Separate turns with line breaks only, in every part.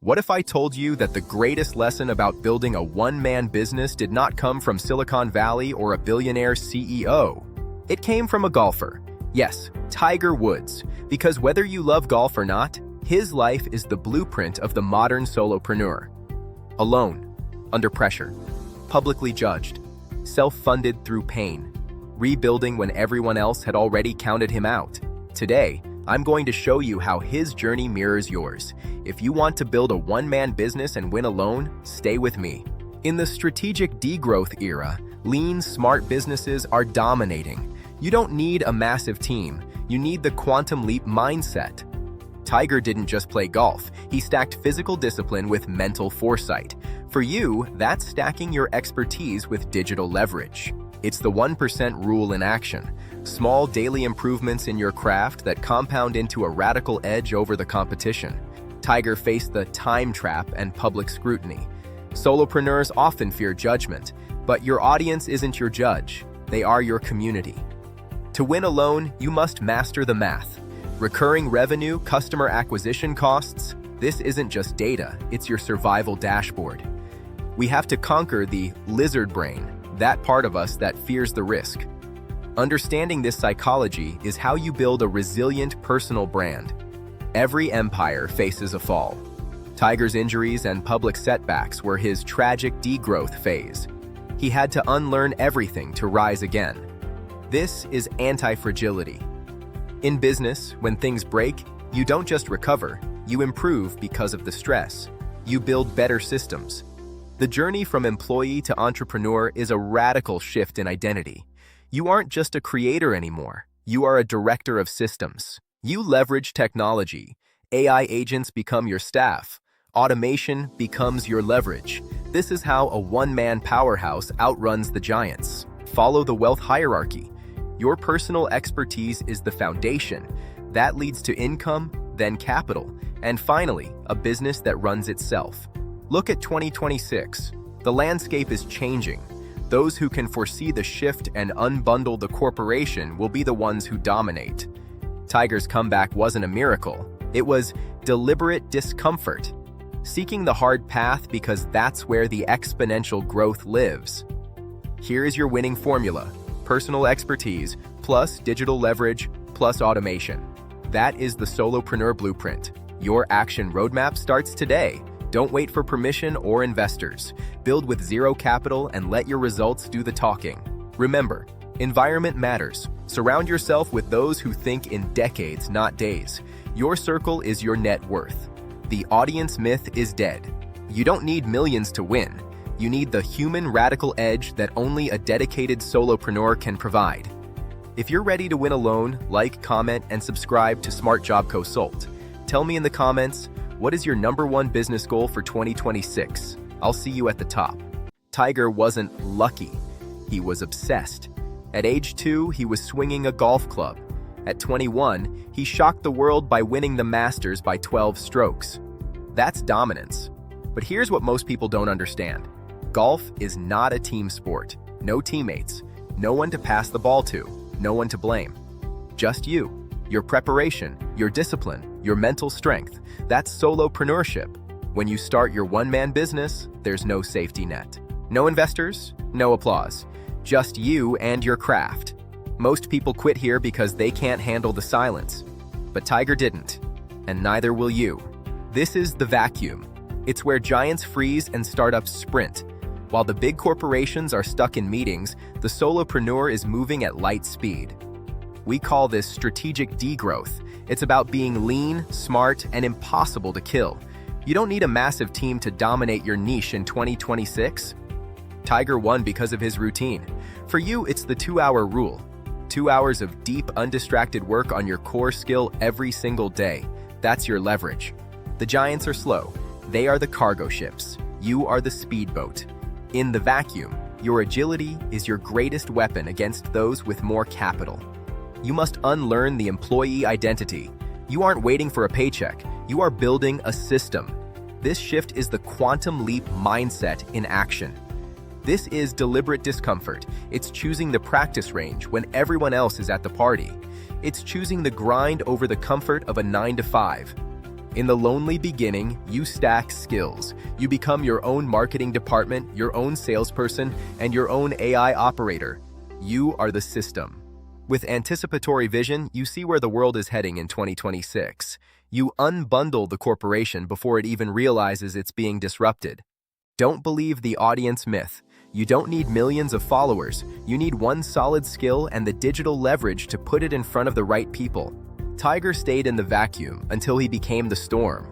What if I told you that the greatest lesson about building a one-man business did not come from Silicon Valley or a billionaire CEO? It came from a golfer. Yes, Tiger Woods. Because whether you love golf or not, his life is the blueprint of the modern solopreneur. Alone, under pressure, publicly judged, self-funded through pain, rebuilding when everyone else had already counted him out. Today, I'm going to show you how his journey mirrors yours. If you want to build a one-man business and win alone, stay with me. In the strategic degrowth era, lean, smart businesses are dominating. You don't need a massive team. You need the quantum leap mindset. Tiger didn't just play golf. He stacked physical discipline with mental foresight. For you, that's stacking your expertise with digital leverage. It's the 1% rule in action. Small daily improvements in your craft that compound into a radical edge over the competition. Tiger faced the time trap and public scrutiny. Solopreneurs often fear judgment, but your audience isn't your judge. They are your community. To win alone, you must master the math. Recurring revenue, customer acquisition costs, this isn't just data, it's your survival dashboard. We have to conquer the lizard brain, that part of us that fears the risk. Understanding this psychology is how you build a resilient personal brand. Every empire faces a fall. Tiger's injuries and public setbacks were his tragic degrowth phase. He had to unlearn everything to rise again. This is anti-fragility. In business, when things break, you don't just recover, you improve because of the stress. You build better systems. The journey from employee to entrepreneur is a radical shift in identity. You aren't just a creator anymore. You are a director of systems. You leverage technology. AI agents become your staff. Automation becomes your leverage. This is how a one-man powerhouse outruns the giants. Follow the wealth hierarchy. Your personal expertise is the foundation. That leads to income, then capital, and finally, a business that runs itself. Look at 2026. The landscape is changing. Those who can foresee the shift and unbundle the corporation will be the ones who dominate. Tiger's comeback wasn't a miracle. It was deliberate discomfort. Seeking the hard path because that's where the exponential growth lives. Here is your winning formula. Personal expertise, plus digital leverage, plus automation. That is the solopreneur blueprint. Your action roadmap starts today. Don't wait for permission or investors. Build with zero capital and let your results do the talking. Remember, environment matters. Surround yourself with those who think in decades, not days. Your circle is your net worth. The audience myth is dead. You don't need millions to win. You need the human radical edge that only a dedicated solopreneur can provide. If you're ready to win alone, like, comment, and subscribe to Smart Job Consult. Tell me in the comments, what is your #1 business goal for 2026? I'll see you at the top. Tiger wasn't lucky. He was obsessed. At age 2, he was swinging a golf club. At 21, he shocked the world by winning the Masters by 12 strokes. That's dominance. But here's what most people don't understand. Golf is not a team sport. No teammates. No one to pass the ball to. No one to blame. Just you. Your preparation, your discipline, your mental strength. That's solopreneurship. When you start your one-man business, there's no safety net. No investors, no applause. Just you and your craft. Most people quit here because they can't handle the silence. But Tiger didn't, and neither will you. This is the vacuum. It's where giants freeze and startups sprint. While the big corporations are stuck in meetings, the solopreneur is moving at light speed. We call this strategic degrowth. It's about being lean, smart, and impossible to kill. You don't need a massive team to dominate your niche in 2026. Tiger won because of his routine. For you, it's the 2-hour rule. 2 hours of deep, undistracted work on your core skill every single day. That's your leverage. The giants are slow. They are the cargo ships. You are the speedboat. In the vacuum, your agility is your greatest weapon against those with more capital. You must unlearn the employee identity. You aren't waiting for a paycheck. You are building a system. This shift is the quantum leap mindset in action. This is deliberate discomfort. It's choosing the practice range when everyone else is at the party. It's choosing the grind over the comfort of a 9 to 5. In the lonely beginning, you stack skills. You become your own marketing department, your own salesperson, and your own AI operator. You are the system. With anticipatory vision, you see where the world is heading in 2026. You unbundle the corporation before it even realizes it's being disrupted. Don't believe the audience myth. You don't need millions of followers. You need one solid skill and the digital leverage to put it in front of the right people. Tiger stayed in the vacuum until he became the storm.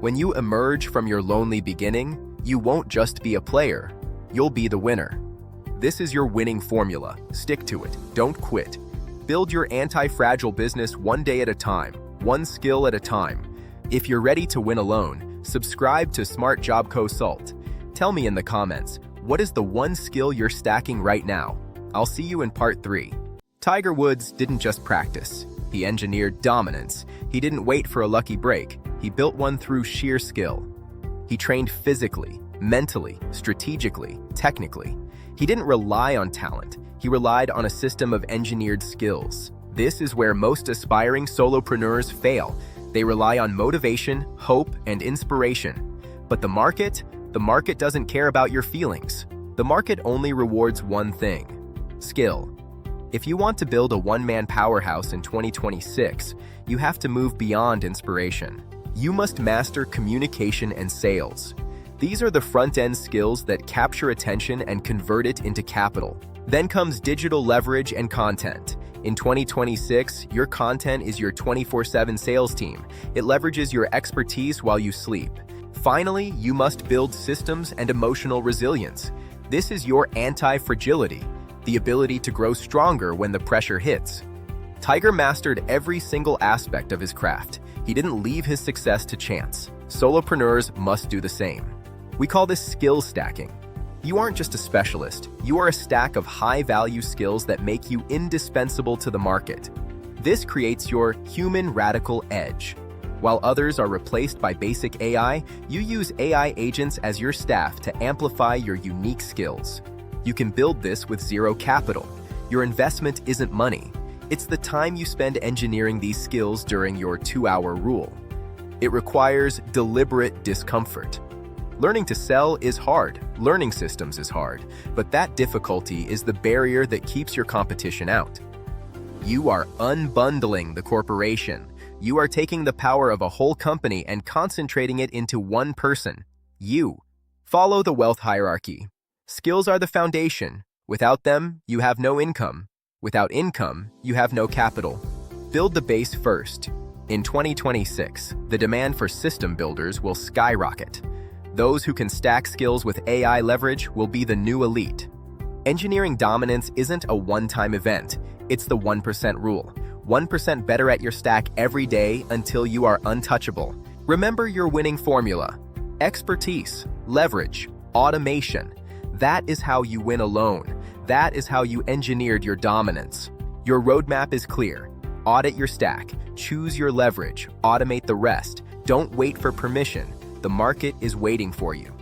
When you emerge from your lonely beginning, you won't just be a player. You'll be the winner. This is your winning formula. Stick to it. Don't quit. Build your anti-fragile business one day at a time, one skill at a time. If you're ready to win alone, subscribe to Smart Job Consult. Tell me in the comments, what is the one skill you're stacking right now? I'll see you in part 3. Tiger Woods didn't just practice. He engineered dominance. He didn't wait for a lucky break. He built one through sheer skill. He trained physically, mentally, strategically, technically. He didn't rely on talent. He relied on a system of engineered skills. This is where most aspiring solopreneurs fail. They rely on motivation, hope, and inspiration. But the market doesn't care about your feelings. The market only rewards one thing: skill. If you want to build a one-man powerhouse in 2026, you have to move beyond inspiration. You must master communication and sales. These are the front-end skills that capture attention and convert it into capital. Then comes digital leverage and content. In 2026, your content is your 24/7 sales team. It leverages your expertise while you sleep. Finally, you must build systems and emotional resilience. This is your anti-fragility, the ability to grow stronger when the pressure hits. Tiger mastered every single aspect of his craft. He didn't leave his success to chance. Solopreneurs must do the same. We call this skill stacking. You aren't just a specialist. You are a stack of high-value skills that make you indispensable to the market. This creates your human radical edge. While others are replaced by basic AI, you use AI agents as your staff to amplify your unique skills. You can build this with zero capital. Your investment isn't money. It's the time you spend engineering these skills during your 2-hour rule. It requires deliberate discomfort. Learning to sell is hard. Learning systems is hard. But that difficulty is the barrier that keeps your competition out. You are unbundling the corporation. You are taking the power of a whole company and concentrating it into one person. You. Follow the wealth hierarchy. Skills are the foundation. Without them, you have no income. Without income, you have no capital. Build the base first. In 2026, the demand for system builders will skyrocket. Those who can stack skills with AI leverage will be the new elite. Engineering dominance isn't a one-time event. It's the 1% rule. 1% better at your stack every day until you are untouchable. Remember your winning formula: expertise, leverage, automation. That is how you win alone. That is how you engineered your dominance. Your roadmap is clear. Audit your stack, choose your leverage, automate the rest. Don't wait for permission. The market is waiting for you.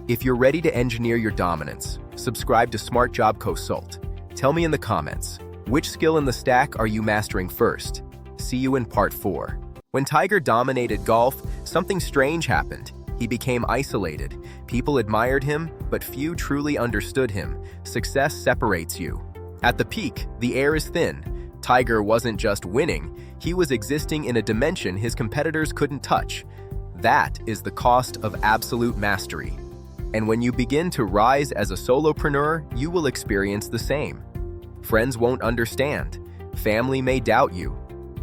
If you're ready to engineer your dominance, subscribe to Smart Job Consult. Tell me in the comments, which skill in the stack are you mastering first? See you in part 4. When Tiger dominated golf, something strange happened. He became isolated. People admired him, but few truly understood him. Success separates you. At the peak, the air is thin. Tiger wasn't just winning, he was existing in a dimension his competitors couldn't touch. That is the cost of absolute mastery. And when you begin to rise as a solopreneur, you will experience the same. Friends won't understand. Family may doubt you.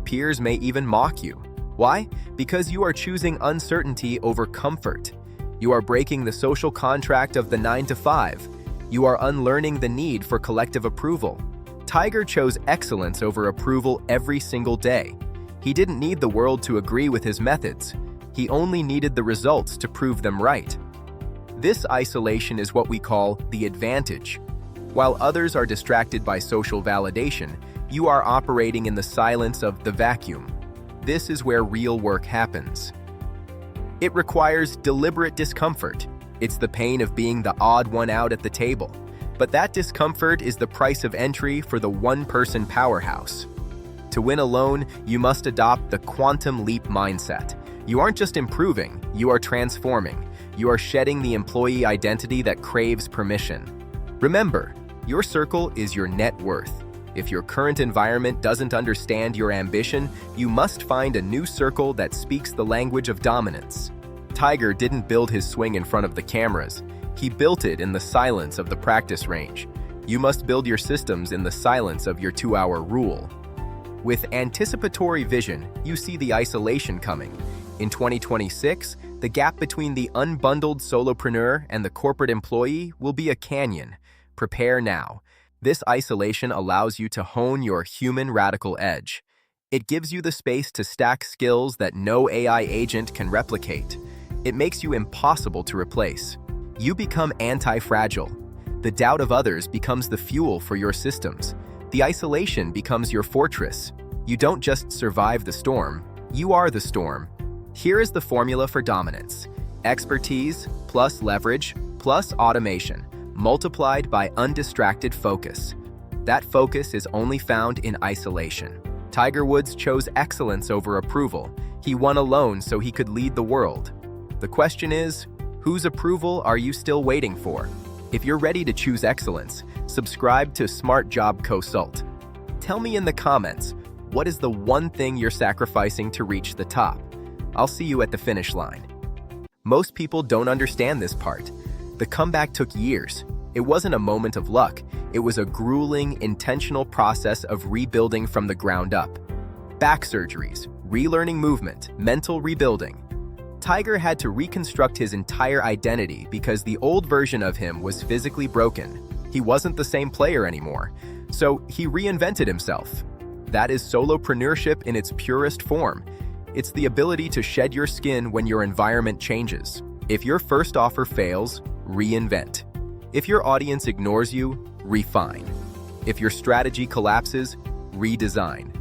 Peers may even mock you. Why? Because you are choosing uncertainty over comfort. You are breaking the social contract of the 9-to-5. You are unlearning the need for collective approval. Tiger chose excellence over approval every single day. He didn't need the world to agree with his methods. He only needed the results to prove them right. This isolation is what we call the advantage. While others are distracted by social validation, you are operating in the silence of the vacuum. This is where real work happens. It requires deliberate discomfort. It's the pain of being the odd one out at the table. But that discomfort is the price of entry for the one-person powerhouse. To win alone, you must adopt the quantum leap mindset. You aren't just improving, you are transforming. You are shedding the employee identity that craves permission. Remember, your circle is your net worth. If your current environment doesn't understand your ambition, you must find a new circle that speaks the language of dominance. Tiger didn't build his swing in front of the cameras. He built it in the silence of the practice range. You must build your systems in the silence of your 2-hour rule. With anticipatory vision, you see the isolation coming. In 2026, the gap between the unbundled solopreneur and the corporate employee will be a canyon. Prepare now. This isolation allows you to hone your human radical edge. It gives you the space to stack skills that no AI agent can replicate. It makes you impossible to replace. You become anti-fragile. The doubt of others becomes the fuel for your systems. The isolation becomes your fortress. You don't just survive the storm, you are the storm. Here is the formula for dominance: expertise plus leverage plus automation, multiplied by undistracted focus. That focus is only found in isolation. Tiger Woods chose excellence over approval. He won alone so he could lead the world. The question is, whose approval are you still waiting for? If you're ready to choose excellence, subscribe to Smart Job Consult. Tell me in the comments, what is the one thing you're sacrificing to reach the top? I'll see you at the finish line. Most people don't understand this part. The comeback took years. It wasn't a moment of luck. It was a grueling, intentional process of rebuilding from the ground up. Back surgeries, relearning movement, mental rebuilding. Tiger had to reconstruct his entire identity because the old version of him was physically broken. He wasn't the same player anymore, so he reinvented himself. That is solopreneurship in its purest form. It's the ability to shed your skin when your environment changes. If your first offer fails, reinvent. If your audience ignores you, refine. If your strategy collapses, redesign.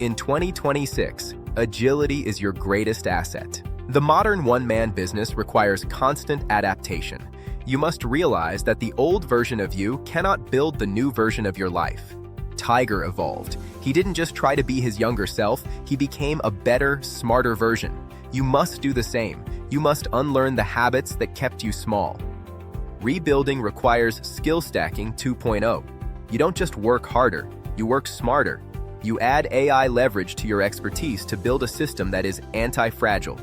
In 2026, agility is your greatest asset. The modern one-man business requires constant adaptation. You must realize that the old version of you cannot build the new version of your life. Tiger evolved. He didn't just try to be his younger self, he became a better, smarter version. You must do the same. You must unlearn the habits that kept you small. Rebuilding requires skill stacking 2.0. You don't just work harder, you work smarter. You add AI leverage to your expertise to build a system that is anti-fragile.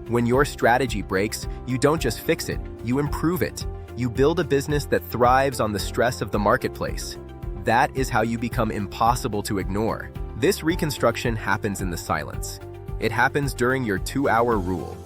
When your strategy breaks, you don't just fix it, you improve it. You build a business that thrives on the stress of the marketplace. That is how you become impossible to ignore. This reconstruction happens in the silence. It happens during your 2-hour rule.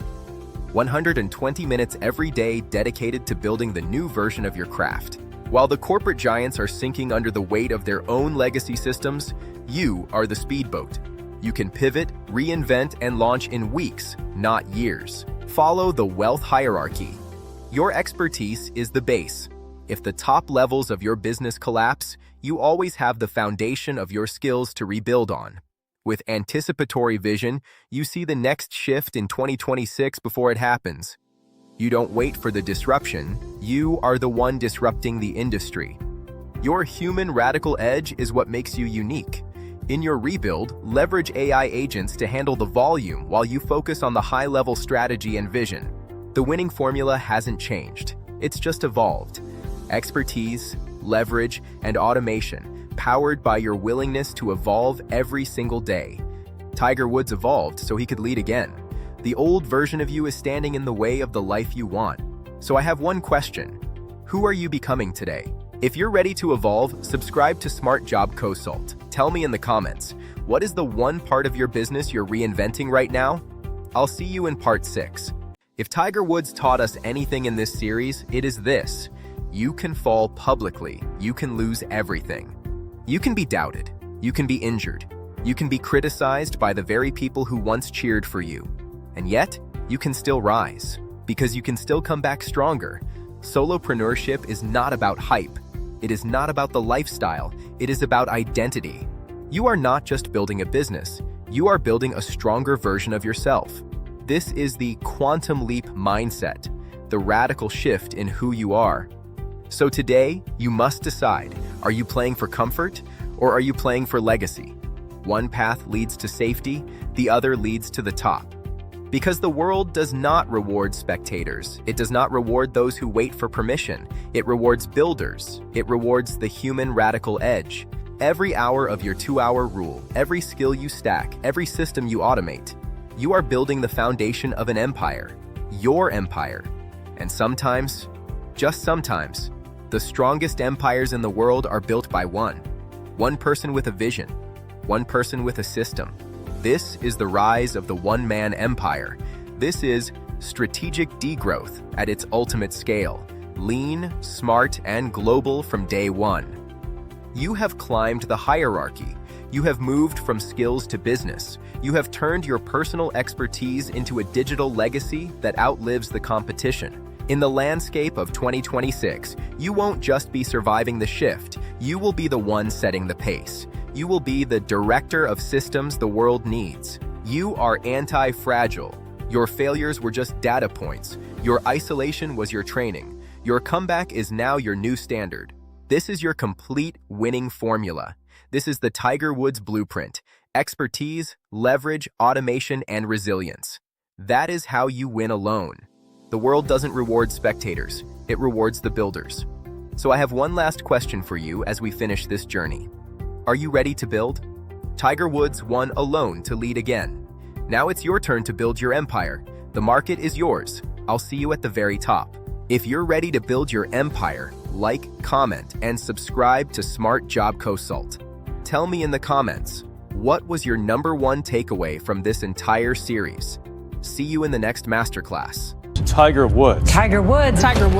120 minutes every day dedicated to building the new version of your craft. While the corporate giants are sinking under the weight of their own legacy systems, you are the speedboat. You can pivot, reinvent, and launch in weeks, not years. Follow the wealth hierarchy. Your expertise is the base. If the top levels of your business collapse, you always have the foundation of your skills to rebuild on. With anticipatory vision, you see the next shift in 2026 before it happens. You don't wait for the disruption, you are the one disrupting the industry. Your human radical edge is what makes you unique. In your rebuild, leverage AI agents to handle the volume while you focus on the high-level strategy and vision. The winning formula hasn't changed. It's just evolved. Expertise, leverage, and automation, powered by your willingness to evolve every single day. Tiger Woods evolved so he could lead again. The old version of you is standing in the way of the life you want. So I have one question. Who are you becoming today? If you're ready to evolve, subscribe to Smart Job Consult. Tell me in the comments, what is the one part of your business you're reinventing right now? I'll see you in part 6. If Tiger Woods taught us anything in this series, it is this. You can fall publicly. You can lose everything. You can be doubted. You can be injured. You can be criticized by the very people who once cheered for you. And yet, you can still rise, because you can still come back stronger. Solopreneurship is not about hype. It is not about the lifestyle. It is about identity. You are not just building a business. You are building a stronger version of yourself. This is the quantum leap mindset, the radical shift in who you are. So today, you must decide, are you playing for comfort or are you playing for legacy? One path leads to safety, the other leads to the top. Because the world does not reward spectators. It does not reward those who wait for permission. It rewards builders. It rewards the human radical edge. Every hour of your 2-hour rule, every skill you stack, every system you automate, you are building the foundation of an empire. Your empire. And sometimes, just sometimes, the strongest empires in the world are built by one person with a vision, one person with a system. This is the rise of the one-man empire. This is strategic degrowth at its ultimate scale, lean, smart, and global from day one. You have climbed the hierarchy. You have moved from skills to business. You have turned your personal expertise into a digital legacy that outlives the competition. In the landscape of 2026, you won't just be surviving the shift. You will be the one setting the pace. You will be the director of systems the world needs. You are anti-fragile. Your failures were just data points. Your isolation was your training. Your comeback is now your new standard. This is your complete winning formula. This is the Tiger Woods blueprint: expertise, leverage, automation, and resilience. That is how you win alone. The world doesn't reward spectators. It rewards the builders. So I have one last question for you as we finish this journey. Are you ready to build? Tiger Woods won alone to lead again. Now it's your turn to build your empire. The market is yours. I'll see you at the very top. If you're ready to build your empire, like, comment, and subscribe to Smart Job Consult. Tell me in the comments, what was your #1 takeaway from this entire series? See you in the next masterclass.
Tiger Woods.
Tiger Woods. Tiger Woods.